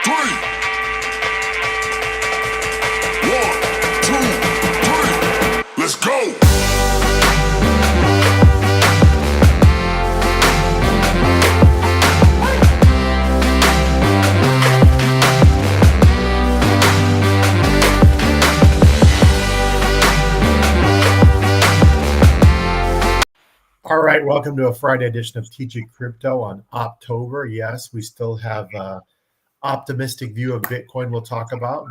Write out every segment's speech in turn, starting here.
three. 1, 2, 3. Let's go. All right, welcome to a Friday edition of AZcrypto on October. Yes, we still have optimistic view of Bitcoin we'll talk about.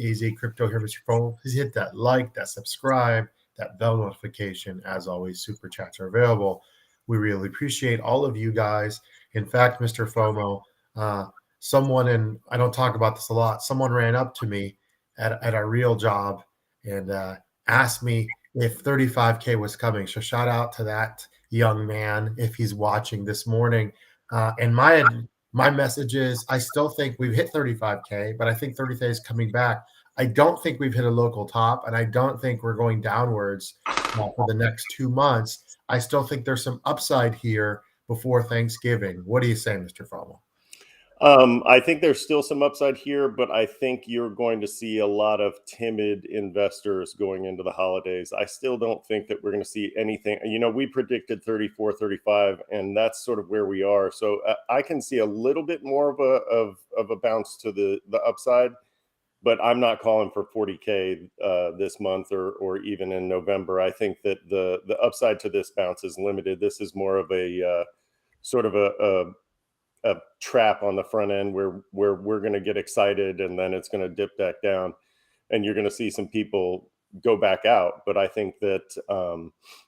AZcrypto here, MrFOMO. Please hit that like, that subscribe, that bell notification. As always, super chats are available. We really appreciate all of you guys. In fact, MrFOMO, someone, and I don't talk about this a lot, someone ran up to me at a real job and asked me if 35K was coming. So shout out to that young man if he's watching this morning. And my message is, I still think we've hit 35K, but I think 30K is coming back. I don't think we've hit a local top, and I don't think we're going downwards for the next 2 months. I still think there's some upside here before Thanksgiving. What do you say, MrFOMO? I think there's still some upside here, but I think you're going to see a lot of timid investors going into the holidays. I still don't think that we're going to see anything. You know, we predicted 34, 35, and that's sort of where we are. So I can see a little bit more of a bounce to the upside, but I'm not calling for 40K this month or even in November. I think that the upside to this bounce is limited. This is more of a sort of a trap on the front end where we're going to get excited and then it's going to dip back down and you're going to see some people go back out. But I think that,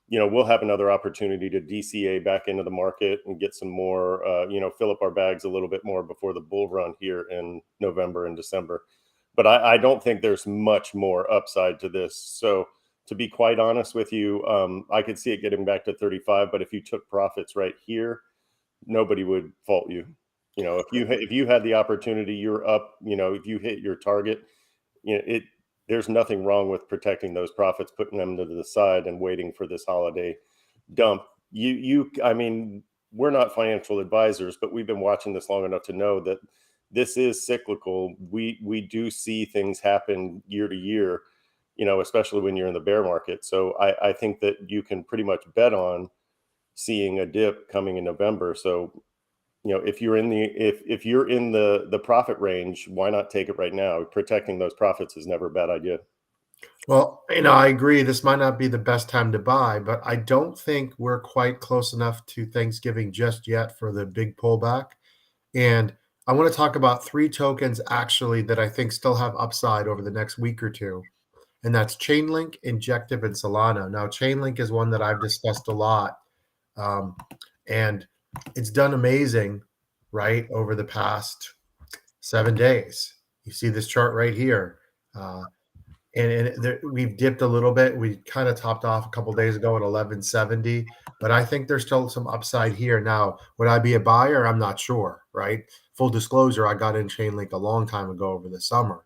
we'll have another opportunity to DCA back into the market and get some more, fill up our bags a little bit more before the bull run here in November and December. But I don't think there's much more upside to this. So to be quite honest with you, I could see it getting back to 35, but if you took profits right here, nobody would fault you. You know, if you had the opportunity, you're up, if you hit your target, there's nothing wrong with protecting those profits, putting them to the side and waiting for this holiday dump. I mean, we're not financial advisors, but we've been watching this long enough to know that this is cyclical. We do see things happen year to year, especially when you're in the bear market. So I think that you can pretty much bet on seeing a dip coming in November. So, if you're in the profit range, why not take it right now? Protecting those profits is never a bad idea. Well, I agree. This might not be the best time to buy, but I don't think we're quite close enough to Thanksgiving just yet for the big pullback. And I want to talk about 3 tokens actually that I think still have upside over the next week or two. And that's Chainlink, Injective, and Solana. Now, Chainlink is one that I've discussed a lot. And it's done amazing, right, over the past 7 days. You see this chart right here. We've dipped a little bit. We kind of topped off a couple of days ago at 1170, but I think there's still some upside here. Now, would I be a buyer? I'm not sure, right? Full disclosure, I got in Chainlink a long time ago over the summer.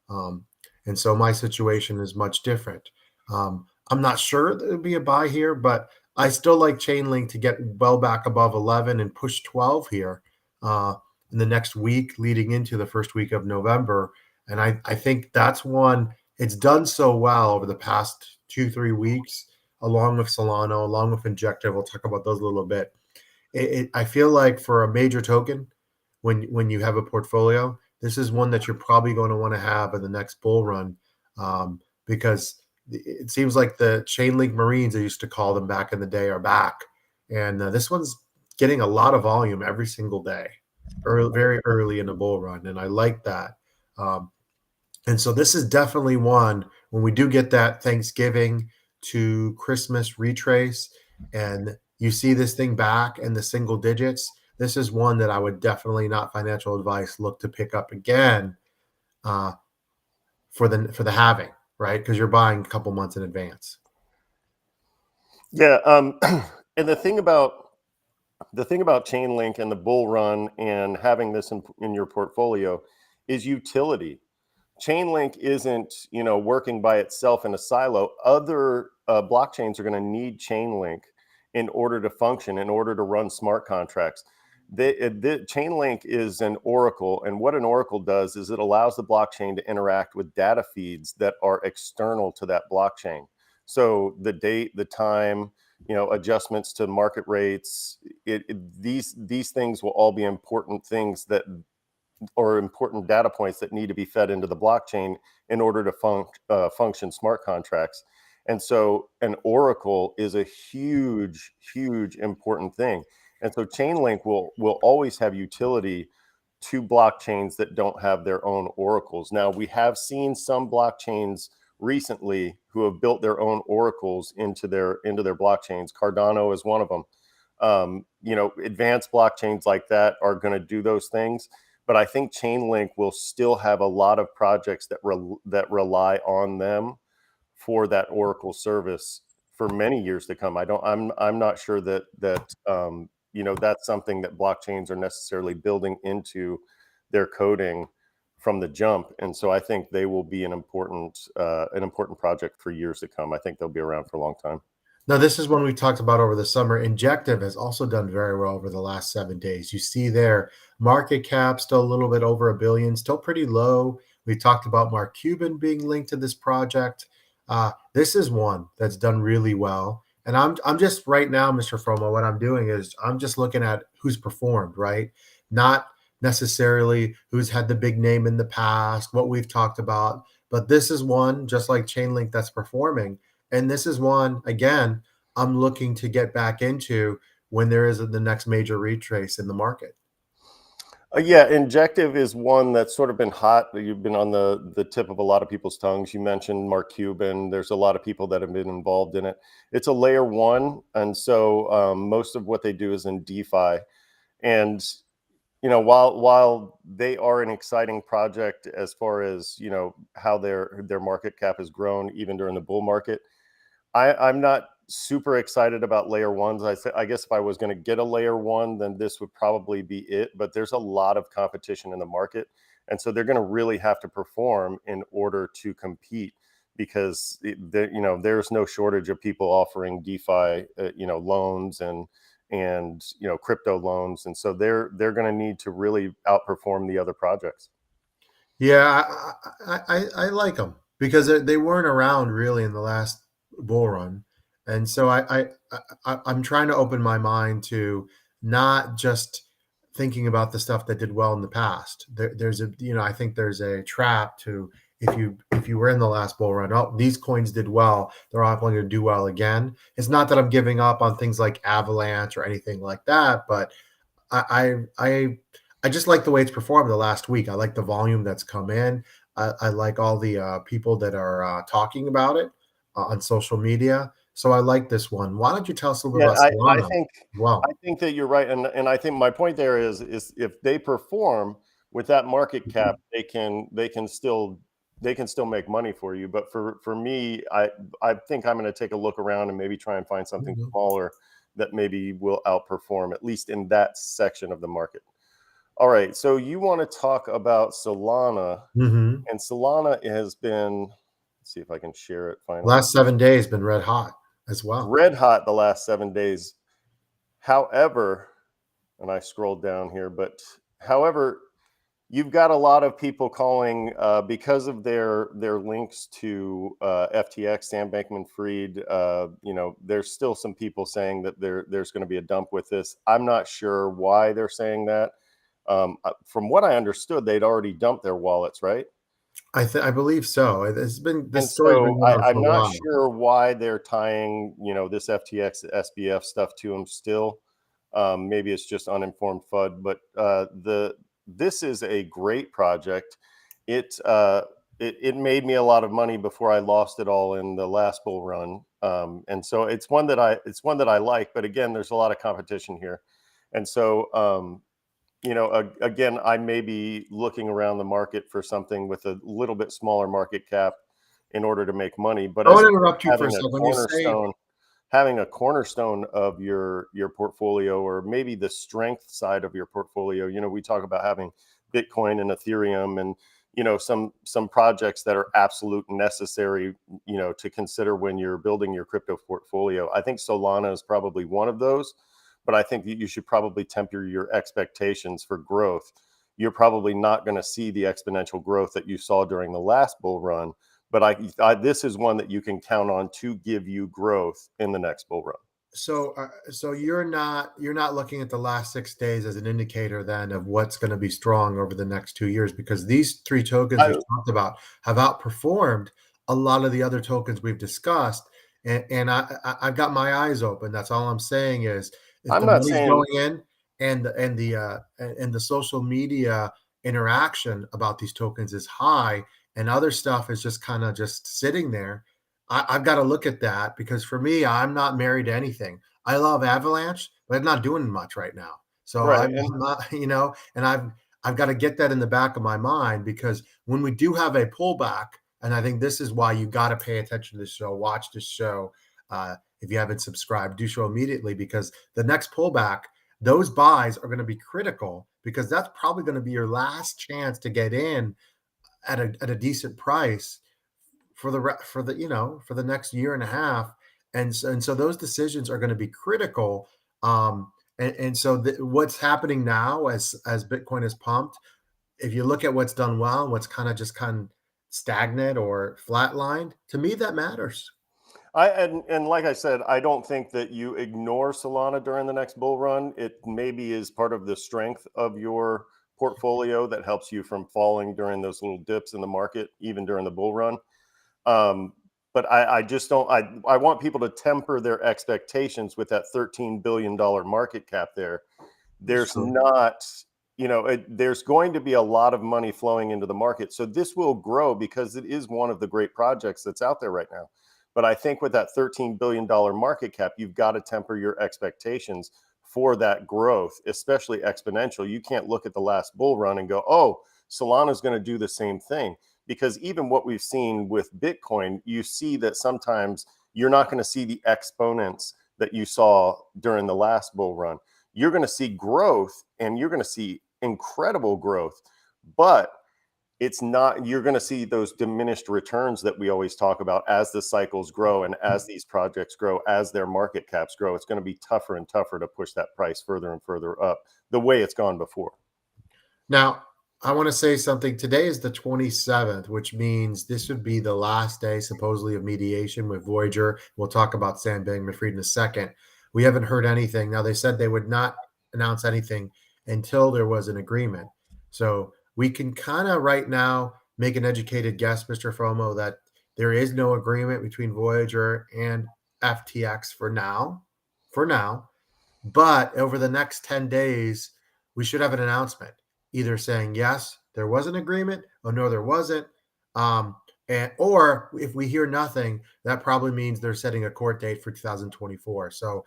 And so my situation is much different. I'm not sure that it would be a buy here, but I still like Chainlink to get well back above 11 and push 12 here in the next week leading into the first week of November. And I think that's one, it's done so well over the past 2-3 weeks, along with Solana, along with Injective. We'll talk about those a little bit. I feel like for a major token, when you have a portfolio, this is one that you're probably going to want to have in the next bull run because it seems like the Chainlink Marines, I used to call them back in the day, are back. And this one's getting a lot of volume every single day, very early in the bull run. And I like that. And so this is definitely one, when we do get that Thanksgiving to Christmas retrace and you see this thing back in the single digits, this is one that I would definitely, not financial advice, look to pick up again for the halving. Right, because you're buying a couple months in advance. Yeah, and the thing about Chainlink and the bull run and having this in your portfolio is utility. Chainlink isn't working by itself in a silo. Other blockchains are going to need Chainlink in order to function, in order to run smart contracts. the Chainlink is an oracle, and what an oracle does is it allows the blockchain to interact with data feeds that are external to that blockchain. So the date, the time, adjustments to market rates, these things will all be important things that, or important data points that need to be fed into the blockchain in order to function smart contracts. And so an oracle is a huge, huge important thing. And so Chainlink will always have utility to blockchains that don't have their own oracles. Now, we have seen some blockchains recently who have built their own oracles into their blockchains. Cardano is one of them. Advanced blockchains like that are going to do those things. But I think Chainlink will still have a lot of projects that rely on them for that oracle service for many years to come. I'm not sure that that's something that blockchains are necessarily building into their coding from the jump. And so I think they will be an important project for years to come. I think they'll be around for a long time. Now, this is one we talked about over the summer. Injective has also done very well over the last 7 days. You see their market cap still a little bit over $1 billion, still pretty low. We talked about Mark Cuban being linked to this project. This is one that's done really well. And I'm just right now, MrFOMO, what I'm doing is I'm just looking at who's performed, right? Not necessarily who's had the big name in the past, what we've talked about. But this is one, just like Chainlink, that's performing. And this is one, again, I'm looking to get back into when there is the next major retrace in the market. Yeah, Injective is one that's sort of been hot. You've been on the tip of a lot of people's tongues. You mentioned Mark Cuban. There's a lot of people that have been involved in it. It's a layer one, and so most of what they do is in DeFi. And while they are an exciting project as far as how their market cap has grown even during the bull market, I'm not super excited about layer ones. I guess if I was going to get a layer one, then this would probably be it. But there's a lot of competition in the market, and so they're going to really have to perform in order to compete, because there's no shortage of people offering DeFi, loans and crypto loans, and so they're going to need to really outperform the other projects. Yeah, I like them because they weren't around really in the last bull run, and so I'm trying to open my mind to not just thinking about the stuff that did well in the past. There's a I think there's a trap to if you were in the last bull run, oh, these coins did well, they're all going to do well again. It's not that I'm giving up on things like Avalanche or anything like that, but I just like the way it's performed the last week. I like the volume that's come in. I like all the people that are talking about it on social media. So I like this one. Why don't you tell us a little bit about Solana? I think that you're right, and I think my point there is if they perform with that market cap, they can still make money for you. But for me, I think I'm going to take a look around and maybe try and find something smaller that maybe will outperform, at least in that section of the market. All right, so you want to talk about Solana, and Solana has been, let's see if I can share it finally. Last 7 days been red hot as well. Red hot the last 7 days. However, and I scrolled down here, but however, you've got a lot of people calling because of their links to FTX, Sam Bankman-Fried. There's still some people saying that there's going to be a dump with this. I'm not sure why they're saying that. From what I understood, they'd already dumped their wallets, right? I believe so. It's been this story. So I'm not sure why they're tying this FTX SBF stuff to them still. Maybe it's just uninformed FUD, but this is a great project. It made me a lot of money before I lost it all in the last bull run, and so it's one that I like. But again, there's a lot of competition here, and so again, I may be looking around the market for something with a little bit smaller market cap in order to make money. But I want to interrupt you for a second. Having a cornerstone of your portfolio, or maybe the strength side of your portfolio, we talk about having Bitcoin and Ethereum and some projects that are absolute necessary to consider when you're building your crypto portfolio. I think Solana is probably one of those. but I think that you should probably temper your expectations for growth. You're probably not going to see the exponential growth that you saw during the last bull run, but this is one that you can count on to give you growth in the next bull run. So you're not looking at the last 6 days as an indicator then of what's going to be strong over the next 2 years, because these three tokens we've talked about have outperformed a lot of the other tokens we've discussed, and I've got my eyes open. That's all I'm saying is if I'm the not money's saying going in and the social media interaction about these tokens is high and other stuff is just kind of just sitting there, I've got to look at that, because for me, I'm not married to anything. I love Avalanche, but I'm not doing much right now. So right. I'm not, and I've got to get that in the back of my mind, because when we do have a pullback, and I think this is why you got to pay attention to the show, watch this show. If you haven't subscribed, do so immediately, because the next pullback, those buys are going to be critical, because that's probably going to be your last chance to get in at a decent price for the next year and a half, and so those decisions are going to be critical. And so what's happening now as Bitcoin is pumped, if you look at what's done well and what's kind of stagnant or flatlined, to me that matters. And like I said, I don't think that you ignore Solana during the next bull run. It maybe is part of the strength of your portfolio that helps you from falling during those little dips in the market, even during the bull run. But I just don't. I want people to temper their expectations with that $13 billion market cap there. There's not, there's going to be a lot of money flowing into the market. So this will grow because it is one of the great projects that's out there right now. But I think with that $13 billion market cap, you've got to temper your expectations for that growth, especially exponential. You can't look at the last bull run and go, oh, Solana's going to do the same thing. Because even what we've seen with Bitcoin, you see that sometimes you're not going to see the exponents that you saw during the last bull run. You're going to see growth, and you're going to see incredible growth, but it's not, you're going to see those diminished returns that we always talk about as the cycles grow and as these projects grow, as their market caps grow. It's going to be tougher and tougher to push that price further and further up the way it's gone before. Now, I want to say something. Today is the 27th, which means this would be the last day, supposedly, of mediation with Voyager. We'll talk about Sam Bankman-Fried in a second. We haven't heard anything. Now, they said they would not announce anything until there was an agreement. So we can kind of right now make an educated guess, Mr. FOMO, that there is no agreement between Voyager and FTX for now. But over the next 10 days, we should have an announcement, either saying, yes, there was an agreement, or no, there wasn't. Or if we hear nothing, that probably means they're setting a court date for 2024. So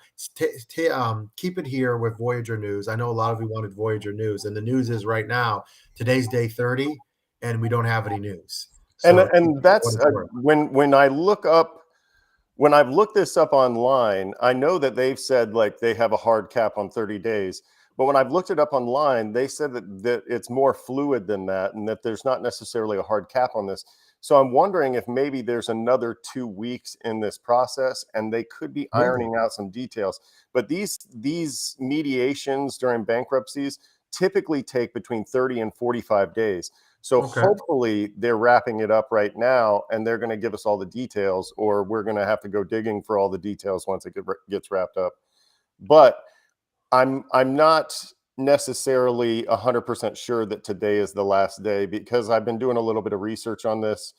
keep it here with Voyager news. I know a lot of you wanted Voyager news, and the news is right now, today's day 30, and we don't have any news. So and that's when I look up, when I've looked this up online, I know that they've said like they have a hard cap on 30 days. But when I've looked it up online, they said that it's more fluid than that, and that there's not necessarily a hard cap on this. So I'm wondering if maybe there's another 2 weeks in this process, and they could be ironing out some details. But these mediations during bankruptcies typically take between 30 and 45 days. So hopefully they're wrapping it up right now, and they're going to give us all the details, or we're going to have to go digging for all the details once it gets wrapped up. But I'm not necessarily 100% sure that today is the last day, because I've been doing a little bit of research on this,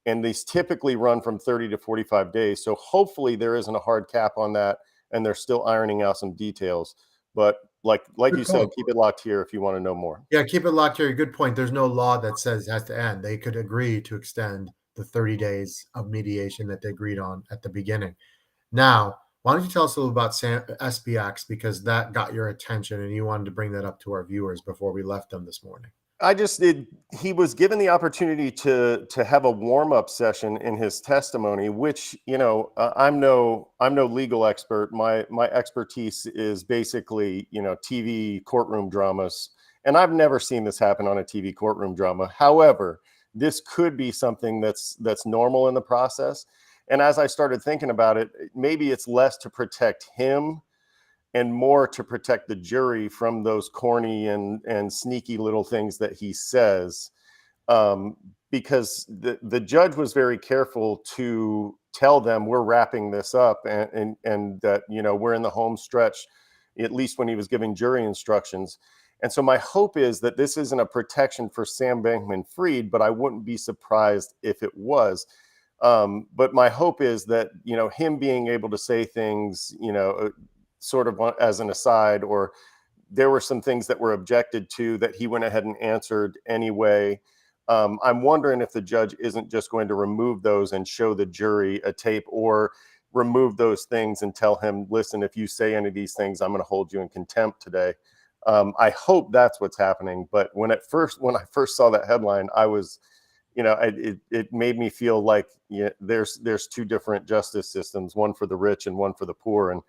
and these typically run from 30 to 45 days. So hopefully there isn't a hard cap on that, and they're still ironing out some details. But like you said, keep it locked here if you want to know more. Yeah, keep it locked here. Good point. There's no law that says it has to end. They could agree to extend the 30 days of mediation that they agreed on at the beginning. Now, why don't you tell us a little about SBX, because that got your attention and you wanted to bring that up to our viewers before we left them this morning. He was given the opportunity to have a warm-up session in his testimony, which, I'm no legal expert. My expertise is basically, TV courtroom dramas. And I've never seen this happen on a TV courtroom drama. However, this could be something that's normal in the process. And as I started thinking about it, maybe it's less to protect him and more to protect the jury from those corny and sneaky little things that he says. Because the judge was very careful to tell them we're wrapping this up, and that, you know, we're in the home stretch, at least when he was giving jury instructions. And so my hope is that this isn't a protection for Sam Bankman-Fried, but I wouldn't be surprised if it was. But my hope is that, you know, him being able to say things, you know, sort of as an aside, or there were some things that were objected to that he went ahead and answered anyway. I'm wondering if the judge isn't just going to remove those and show the jury a tape, or remove those things and tell him, listen, if you say any of these things, I'm going to hold you in contempt today. I hope that's what's happening. But when I first saw that headline, I was, you know, it made me feel like, yeah, there's two different justice systems, one for the rich and one for the poor.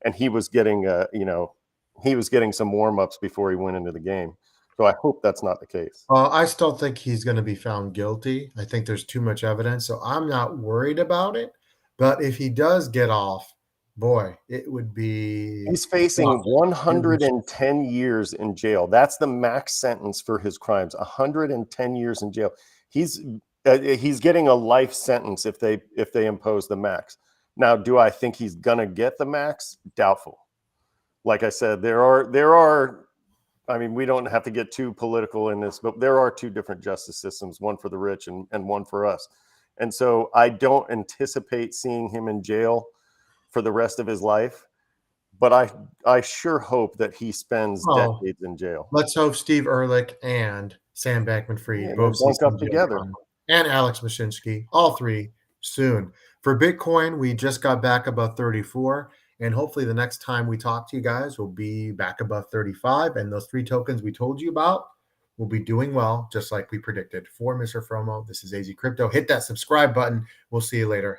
And he was getting, you know, he was getting some warm-ups before he went into the game. So I hope that's not the case. I still think he's going to be found guilty. I think there's too much evidence, so I'm not worried about it. But if he does get off, boy, it would be. He's facing 110 years in jail. That's the max sentence for his crimes. 110 years in jail. He's getting a life sentence if they impose the max. Now, do I think he's gonna get the max? Doubtful. Like I said, there are. I mean, we don't have to get too political in this, but there are two different justice systems, one for the rich and one for us. And so I don't anticipate seeing him in jail for the rest of his life, but I sure hope that he spends decades in jail. Let's hope Steve Ehrlich and Sam Bankman-Fried both link up together, and Alex Mashinsky, all three soon. For Bitcoin, we just got back above 34. And hopefully the next time we talk to you guys, we'll be back above 35. And those 3 tokens we told you about will be doing well, just like we predicted. For MrFOMO, this is AZcrypto. Hit that subscribe button. We'll see you later.